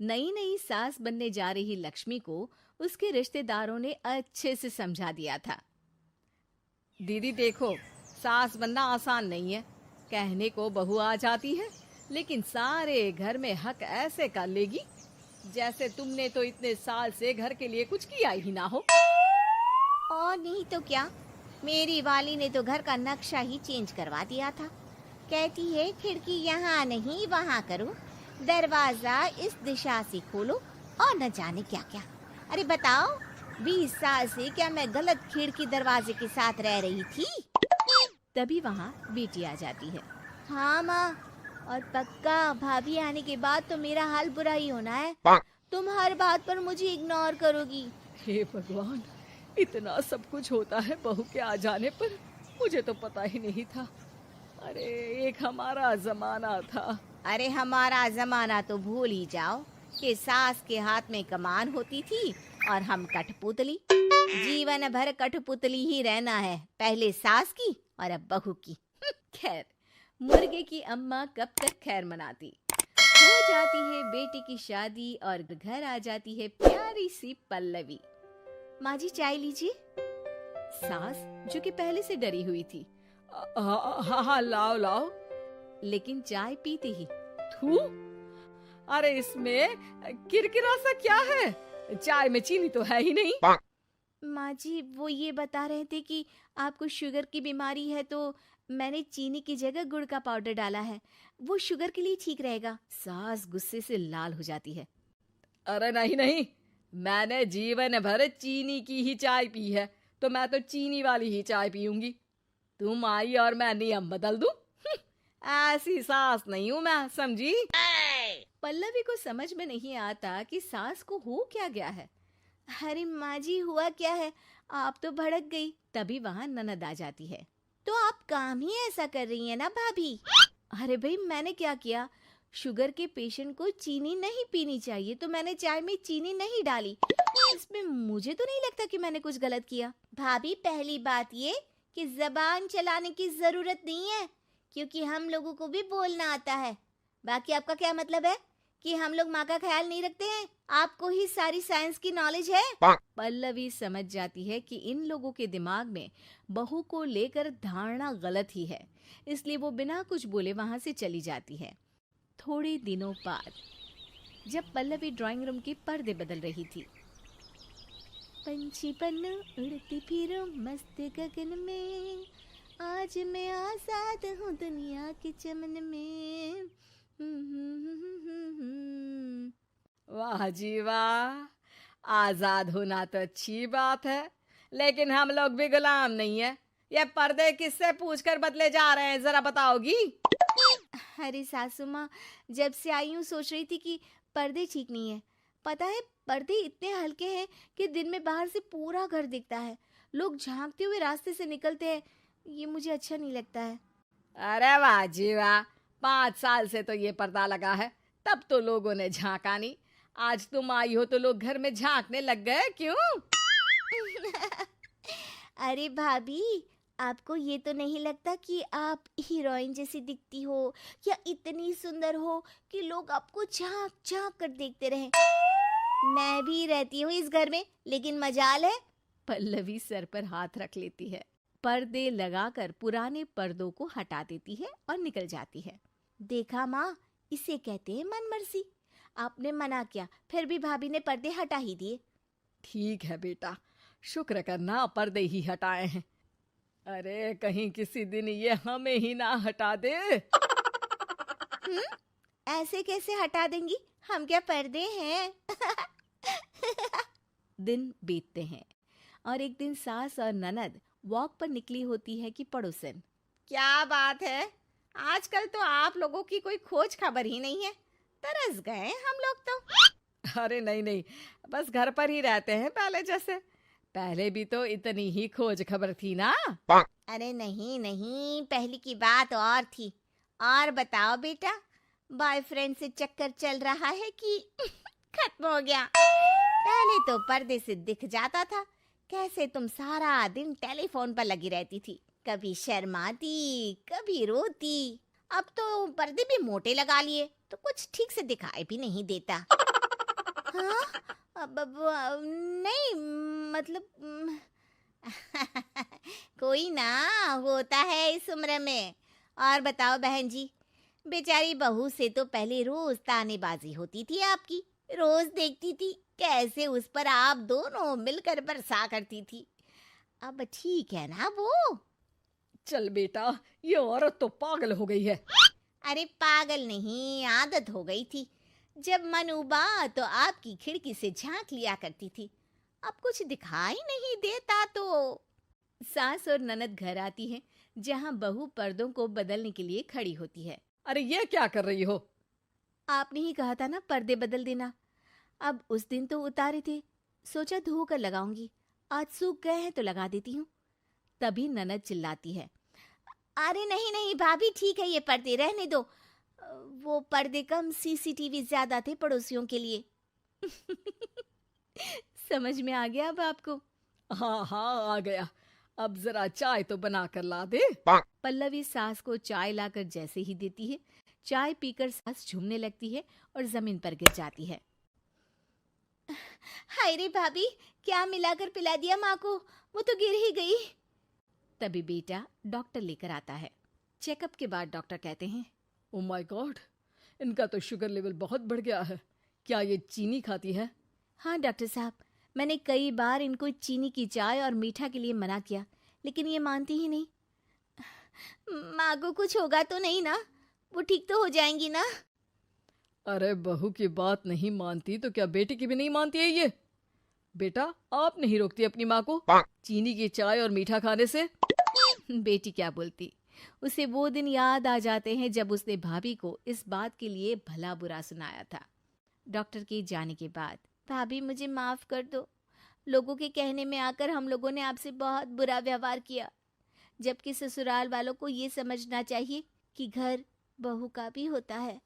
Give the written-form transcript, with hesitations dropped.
नई नई सास बनने जा रही लक्ष्मी को उसके रिश्तेदारों ने अच्छे से समझा दिया था। दीदी देखो, सास बनना आसान नहीं है। कहने को बहू आ जाती है, लेकिन सारे घर में हक ऐसे कर लेगी जैसे तुमने तो इतने साल से घर के लिए कुछ किया ही ना हो। और नहीं तो क्या, मेरी वाली ने तो घर का नक्शा ही चेंज करवा दिया था। कहती है खिड़की यहाँ नहीं वहाँ करो, दरवाजा इस दिशा से खोलो और न जाने क्या क्या। अरे बताओ, 20 साल से क्या मैं गलत खिड़की दरवाजे के साथ रह रही थी? तभी वहाँ बेटी आ जाती है। हाँ माँ, और पक्का भाभी आने के बाद तो मेरा हाल बुरा ही होना है। तुम हर बात पर मुझे इग्नोर करोगी। हे भगवान, इतना सब कुछ होता है बहू के आ जाने पर, मुझे तो पता ही नहीं था। अरे एक हमारा जमाना था। अरे हमारा जमाना तो भूल ही जाओ कि सास के हाथ में कमान होती थी और हम कठपुतली। जीवन भर कठपुतली ही रहना है, पहले सास की और अब बहू की। खैर, मुर्गे की अम्मा कब तक खैर मनाती। हो जाती है बेटी की शादी और घर आ जाती है प्यारी सी पल्लवी। माँ जी चाय लीजिए। सास जो कि पहले से डरी हुई थी, हाँ हाँ लाओ लाओ, लेकिन चाय पीते ही थू, अरे इसमें किरकिरा सा क्या है? चाय में चीनी तो है ही नहीं। माँ जी वो ये बता रहे थे कि आपको शुगर की बीमारी है, तो मैंने चीनी की जगह गुड़ का पाउडर डाला है, वो शुगर के लिए ठीक रहेगा। सास गुस्से से लाल हो जाती है। अरे नहीं नहीं, मैंने जीवन भर चीनी की ही चाय पी है, तो मैं तो चीनी वाली ही चाय पीऊंगी। तुम आई और मैं नियम बदल दूं? ऐसी सास नहीं हूं मैं, समझी? पल्लवी को समझ में नहीं आता कि सास को हो क्या गया है। अरे माँ जी हुआ क्या है, आप तो भड़क गई। तभी वहां ननद आ जाती है। तो आप काम ही ऐसा कर रही हैं ना भाभी? अरे भाई मैंने क्या किया? शुगर के पेशेंट को चीनी नहीं पीनी चाहिए, तो मैंने चाय में चीनी नहीं डाली। इसमें मुझे तो नहीं लगता कि मैंने कुछ गलत किया। भाभी पहली बात ये कि जबान चलाने की जरूरत नहीं है, क्योंकि हम लोगों को भी बोलना आता है। बाकी आपका क्या मतलब है कि हम लोग माँ का ख्याल नहीं रखते हैं? आपको ही सारी साइंस की नॉलेज है। पल्लवी समझ जाती है कि इन लोगों के दिमाग में बहू को लेकर धारणा गलत ही है, इसलिए वो बिना कुछ बोले वहां से चली जाती है। थोड़े दिनों बाद जब पल्लवी ड्राइंग रूम के पर्दे बदल रही थी, पंछी पन्नू उड़ती फिरूं मस्त गगन में, आज मैं आजाद हूँ दुनिया के चमन में। वाह जी वाह, आजाद होना तो अच्छी बात है, लेकिन हम लोग भी गुलाम नहीं है। ये पर्दे किससे पूछकर बदले जा रहे हैं, जरा बताओगी? अरे सासू माँ, जब से आई हूँ सोच रही थी कि पर्दे ठीक नहीं है। पता है, पर्दे इतने हल्के हैं कि दिन में बाहर से पूरा घर दिखता है, लोग झांकते हुए रास्ते से निकलते हैं। ये मुझे अच्छा नहीं लगता है। अरे वाह जी वाह, 5 साल से तो ये पर्दा लगा है, तब तो लोगों ने झांका नहीं। आज तुम आई हो तो लोग घर में झांकने लग गए, क्यों? अरे भाभी, आपको ये तो नहीं लगता कि आप हीरोइन जैसी दिखती हो, या इतनी सुंदर हो कि लोग आपको झांक झांक कर देखते रहें? मैं भी रहती हूँ इस घर में, लेकिन मजाल है। पल्लवी सर पर हाथ रख लेती है, पर्दे लगाकर पुराने पर्दों को हटा देती है और निकल जाती है। देखा माँ, इसे कहते हैं मनमर्जी। आपने मना किया, फिर भी भाभी ने पर्दे हटा ही दिए। ठीक है बेटा, शुक्र करना पर्दे ही हटाए हैं। अरे कहीं किसी दिन ये हमें ही ना हटा दे। ऐसे कैसे हटा देंगी, हम क्या पर्दे हैं? दिन बीतते हैं और एक दिन सास और ननद वॉक पर निकली होती है कि पड़ोसन। क्या बात है, आजकल तो आप लोगों की कोई खोज खबर ही नहीं है। तरस गए हम लोग तो। अरे नहीं नहीं, बस घर पर ही रहते हैं पहले जैसे। पहले भी तो इतनी ही खोज खबर थी ना। अरे नहीं नहीं, पहली की बात और थी। और बताओ बेटा, बॉयफ्रेंड से चक्कर चल रहा है कि खत्म हो गया? पहले तो पर्दे से दिख जाता था कैसे तुम सारा दिन टेलीफोन पर लगी रहती थी, कभी शर्माती कभी रोती। अब तो पर्दे भी मोटे लगा लिए तो कुछ ठीक से दिखाई भी नहीं देता। हाँ? नहीं, मतलब कोई ना, होता है इस उम्र में। और बताओ बहन जी, बेचारी बहू से तो पहले रोज तानेबाजी होती थी आपकी, रोज देखती थी कैसे उस पर आप दोनों मिलकर बरसा करती थी। अब ठीक है ना वो? चल बेटा, ये औरत तो पागल हो गई है। अरे पागल नहीं, आदत हो गई थी। जब मन उबा तो आपकी खिड़की से झांक लिया करती थी, अब कुछ दिखाई नहीं देता तो। सास और ननद घर आती है, जहां बहू पर्दों को बदलने के लिए खड़ी होती है। अरे ये क्या कर रही हो? आपने ही कहा था ना पर्दे बदल देना। अब उस दिन तो उतारे थे, सोचा धो कर लगाऊंगी, आज सूख गए हैं तो लगा देती हूँ। तभी ननद चिल्लाती है, अरे नहीं नहीं भाभी, ठीक है ये पर्दे रहने दो। वो पर्दे कम, सीसीटीवी ज्यादा थे पड़ोसियों के लिए। समझ में आ गया अब आपको? हाँ हाँ, आ गया। अब जरा चाय तो बना कर ला दे। पल्लवी सास को चाय लाकर जैसे ही देती है, चाय पीकर सास झूमने लगती है और जमीन पर गिर जाती है। हाय रे भाभी, क्या मिलाकर पिला दिया माँ को, वो तो गिर ही गई। तभी बेटा डॉक्टर लेकर आता है। चेकअप के बाद डॉक्टर कहते हैं, ओ माय गॉड, इनका तो शुगर लेवल बहुत बढ़ गया है। क्या ये चीनी खाती है? हाँ डॉक्टर साहब, मैंने कई बार इनको चीनी की चाय और मीठा के लिए मना किया, लेकिन ये मानती ही नहीं। माँ को कुछ होगा तो नहीं ना? वो ठीक तो हो जाएंगी ना? अरे बहू की बात नहीं मानती तो क्या बेटी की भी नहीं मानती है ये? बेटा, आप नहीं रोकती अपनी माँ को चीनी की चाय और मीठा खाने से? बेटी क्या बोलती, उसे वो दिन याद आ जाते हैं जब उसने भाभी को इस बात के लिए भला बुरा सुनाया था। डॉक्टर के जाने के बाद, भाभी मुझे माफ कर दो, लोगों के कहने में आकर हम लोगों ने आपसे बहुत बुरा व्यवहार किया, जबकि ससुराल वालों को ये समझना चाहिए कि घर बहू का भी होता है।